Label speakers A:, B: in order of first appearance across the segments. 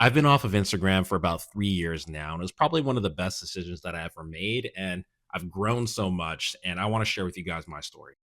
A: I've been off of Instagram for about 3 years now, and it's probably one of the best decisions that I ever made, and I've grown so much, and I wanna share with you guys my story.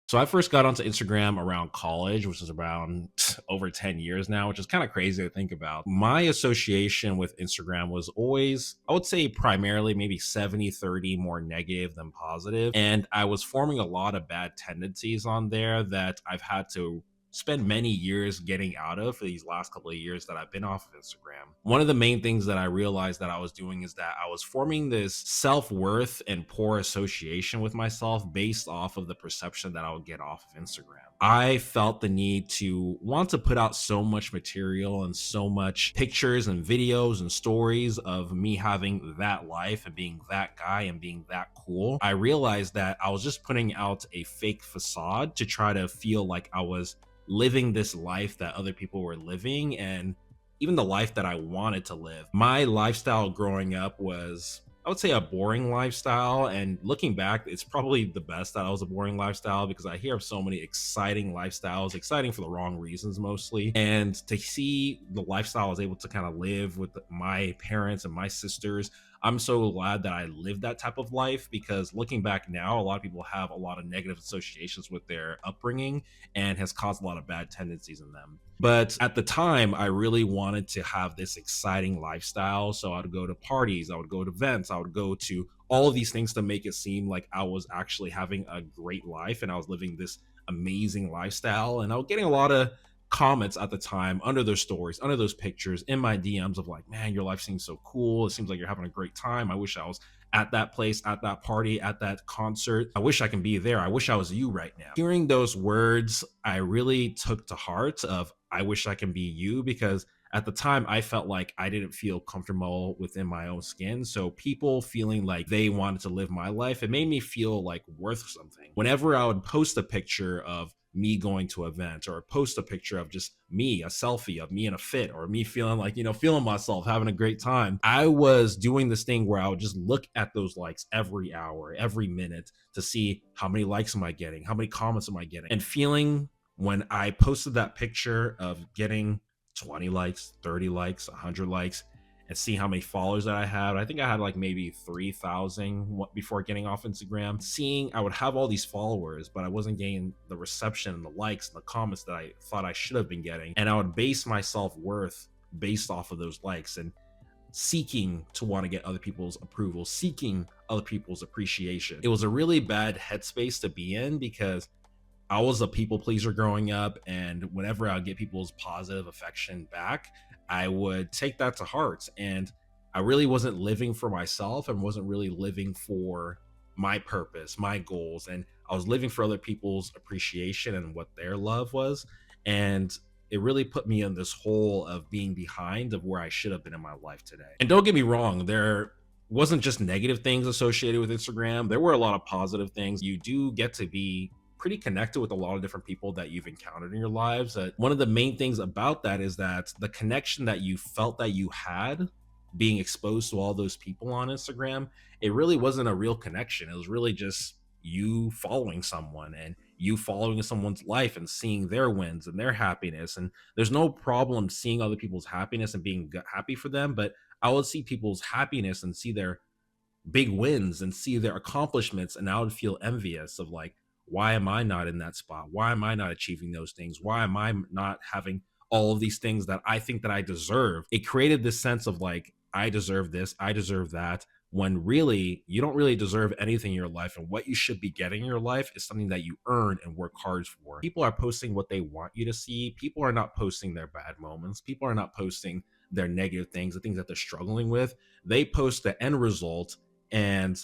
A: So I first got onto Instagram around college, which is around over 10 years now, which is kinda crazy to think about. My association with Instagram was always, I would say primarily maybe 70-30 more negative than positive, and I was forming a lot of bad tendencies on there that I've had to spend many years getting out of for these last couple of years that I've been off of Instagram. One of the main things that I realized that I was doing is that I was forming this self-worth and poor association with myself based off of the perception that I would get off of Instagram. I felt the need to want to put out so much material and so much pictures and videos and stories of me having that life and being that guy and being that cool. I realized that I was just putting out a fake facade to try to feel like I was living this life that other people were living, and even the life that I wanted to live. My lifestyle growing up was, I would say, a boring lifestyle. And looking back, it's probably the best that I was a boring lifestyle, because I hear of so many exciting lifestyles, exciting for the wrong reasons mostly. And to see the lifestyle I was able to kind of live with my parents and my sisters, I'm so glad that I lived that type of life, because looking back now, a lot of people have a lot of negative associations with their upbringing and has caused a lot of bad tendencies in them. But at the time, I really wanted to have this exciting lifestyle. So I'd go to parties, I would go to events, I would go to all of these things to make it seem like I was actually having a great life and I was living this amazing lifestyle. And I was getting a lot of comments at the time under those stories, under those pictures, in my DMs of like, man, your life seems so cool. It seems like you're having a great time. I wish I was at that place, at that party, at that concert. I wish I can be there. I wish I was you right now. Hearing those words, I really took to heart of, I wish I can be you, because at the time I felt like I didn't feel comfortable within my own skin. So people feeling like they wanted to live my life, it made me feel like worth something. Whenever I would post a picture of me going to an event, or post a picture of just me, a selfie of me in a fit, or me feeling like, feeling myself, having a great time, I was doing this thing where I would just look at those likes every hour, every minute, to see how many likes am I getting, how many comments am I getting, and feeling when I posted that picture of getting 20 likes, 30 likes, 100 likes, and see how many followers that I had. I think I had like maybe 3,000 before getting off Instagram. Seeing I would have all these followers, but I wasn't getting the reception and the likes and the comments that I thought I should have been getting. And I would base my self-worth based off of those likes, and seeking to want to get other people's approval, seeking other people's appreciation. It was a really bad headspace to be in, because I was a people pleaser growing up, and whenever I would get people's positive affection back, I would take that to heart. And I really wasn't living for myself and wasn't really living for my purpose, my goals. And I was living for other people's appreciation and what their love was. And it really put me in this hole of being behind of where I should have been in my life today. And don't get me wrong, there wasn't just negative things associated with Instagram. There were a lot of positive things. You do get to be pretty connected with a lot of different people that you've encountered in your lives. One of the main things about that is that the connection that you felt that you had being exposed to all those people on Instagram, it really wasn't a real connection. It was really just you following someone and you following someone's life and seeing their wins and their happiness. And there's no problem seeing other people's happiness and being happy for them, but I would see people's happiness and see their big wins and see their accomplishments, and I would feel envious of like, why am I not in that spot? Why am I not achieving those things? Why am I not having all of these things that I think that I deserve? It created this sense of like, I deserve this, I deserve that, when really you don't really deserve anything in your life. And what you should be getting in your life is something that you earn and work hard for. People are posting what they want you to see. People are not posting their bad moments. People are not posting their negative things, the things that they're struggling with. They post the end result, and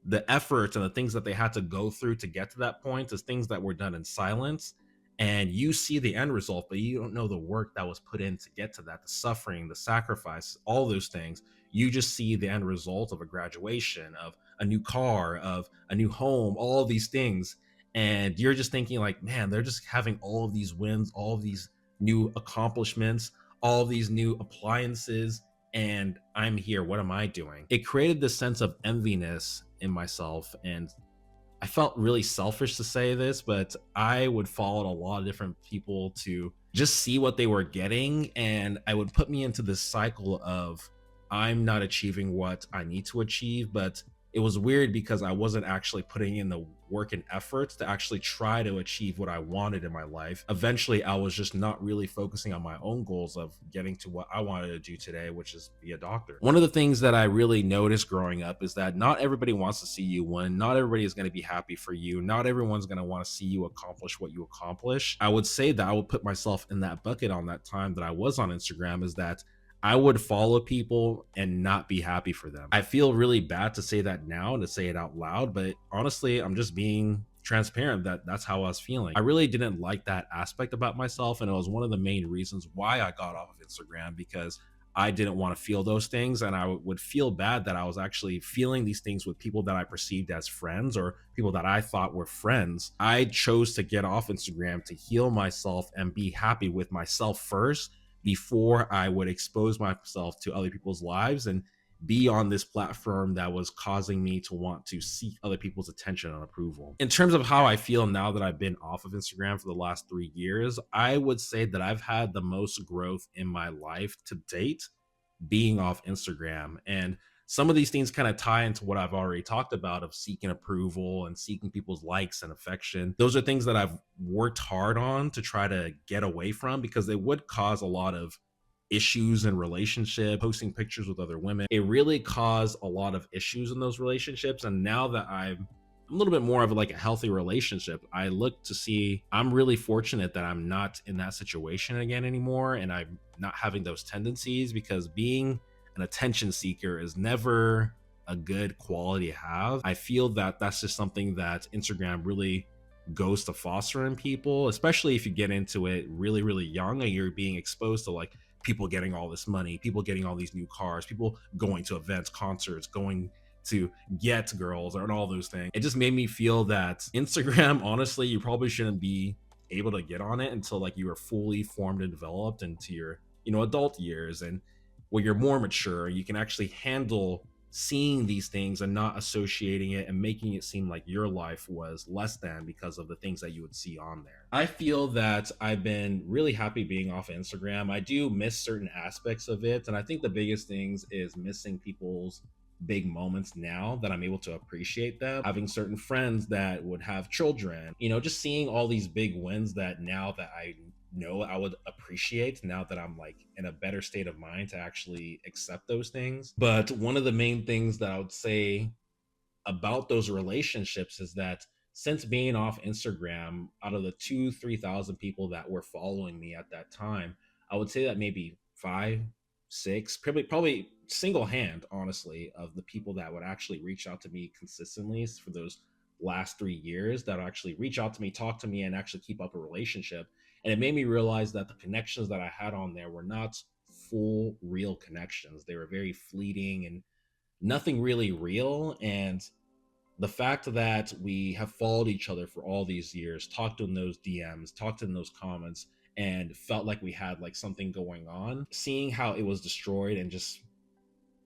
A: the efforts and the things that they had to go through to get to that point is things that were done in silence. And you see the end result, but you don't know the work that was put in to get to that, the suffering, the sacrifice, all those things. You just see the end result of a graduation, of a new car, of a new home, all of these things. And you're just thinking like, man, they're just having all of these wins, all of these new accomplishments, all of these new appliances, and I'm here. What am I doing? It created this sense of enviness in myself. And I felt really selfish to say this, but I would follow a lot of different people to just see what they were getting. And I would put me into this cycle of I'm not achieving what I need to achieve. But it was weird because I wasn't actually putting in the work and efforts to actually try to achieve what I wanted in my life. Eventually, I was just not really focusing on my own goals of getting to what I wanted to do today, which is be a doctor. One of the things that I really noticed growing up is that not everybody wants to see you win. Not everybody is going to be happy for you. Not everyone's going to want to see you accomplish what you accomplish. I would say that I would put myself in that bucket on that time that I was on Instagram, is that I would follow people and not be happy for them. I feel really bad to say that now and to say it out loud, but honestly, I'm just being transparent that that's how I was feeling. I really didn't like that aspect about myself, and it was one of the main reasons why I got off of Instagram, because I didn't want to feel those things, and I would feel bad that I was actually feeling these things with people that I perceived as friends or people that I thought were friends. I chose to get off Instagram to heal myself and be happy with myself first before I would expose myself to other people's lives and be on this platform that was causing me to want to seek other people's attention and approval. In terms of how I feel now that I've been off of Instagram for the last 3 years, I would say that I've had the most growth in my life to date being off Instagram. And some of these things kind of tie into what I've already talked about of seeking approval and seeking people's likes and affection. Those are things that I've worked hard on to try to get away from, because they would cause a lot of issues in relationship. Posting pictures with other women, it really caused a lot of issues in those relationships. And now that I'm a little bit more of like a healthy relationship, I look to see I'm really fortunate that I'm not in that situation again anymore, and I'm not having those tendencies, because being an attention seeker is never a good quality to have. I feel that that's just something that Instagram really goes to foster in people, especially if you get into it really, really young and you're being exposed to like people getting all this money, people getting all these new cars, people going to events, concerts, going to get girls, and all those things. It just made me feel that Instagram, honestly, you probably shouldn't be able to get on it until like you are fully formed and developed into your, adult years, and where you're more mature, you can actually handle seeing these things and not associating it and making it seem like your life was less than because of the things that you would see on there. I feel that I've been really happy being off Instagram. I do miss certain aspects of it, and I think the biggest things is missing people's big moments now that I'm able to appreciate them. Having certain friends that would have children, just seeing all these big wins that now that I know I would appreciate, now that I'm like in a better state of mind to actually accept those things. But one of the main things that I would say about those relationships is that since being off Instagram, out of the 3,000 people that were following me at that time, I would say that maybe 5, 6, probably single hand, honestly, of the people that would actually reach out to me consistently for those last 3 years, that actually reach out to me, talk to me, and actually keep up a relationship. And it made me realize that the connections that I had on there were not full, real connections. They were very fleeting and nothing really real. And the fact that we have followed each other for all these years, talked in those DMs, talked in those comments, and felt like we had like something going on, seeing how it was destroyed and just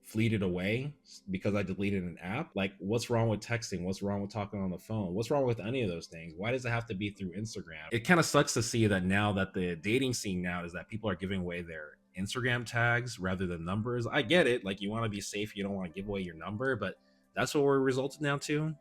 A: fleeted away because I deleted an app. Like, what's wrong with texting? What's wrong with talking on the phone? What's wrong with any of those things? Why does it have to be through Instagram? It kind of sucks to see that now that the dating scene now is that people are giving away their Instagram tags rather than numbers. I get it. Like, you want to be safe. You don't want to give away your number, but that's what we're resulted now to.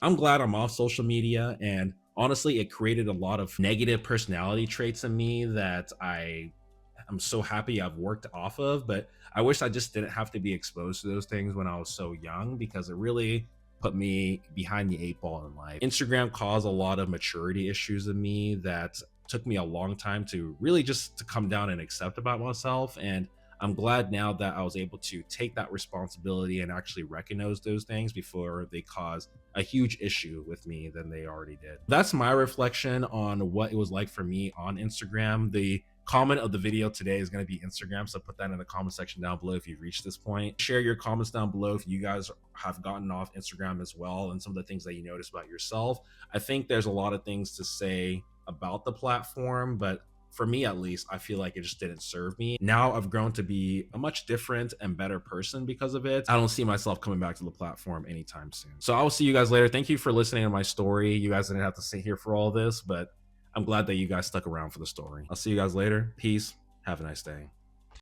A: I'm glad I'm off social media, and honestly, it created a lot of negative personality traits in me that I'm so happy I've worked off of, but I wish I just didn't have to be exposed to those things when I was so young, because it really put me behind the 8 ball in life. Instagram caused a lot of maturity issues in me that took me a long time to really just to come down and accept about myself. And I'm glad now that I was able to take that responsibility and actually recognize those things before they cause a huge issue with me than they already did. That's my reflection on what it was like for me on Instagram. The comment of the video today is going to be Instagram, so put that in the comment section down below if you've reached this point. Share your comments down below if you guys have gotten off Instagram as well, and some of the things that you notice about yourself. I think there's a lot of things to say about the platform, but for me at least, I feel like it just didn't serve me. Now I've grown to be a much different and better person because of it. I don't see myself coming back to the platform anytime soon. So I will see you guys later. Thank you for listening to my story. You guys didn't have to sit here for all this, but I'm glad that you guys stuck around for the story. I'll see you guys later. Peace. Have a nice day.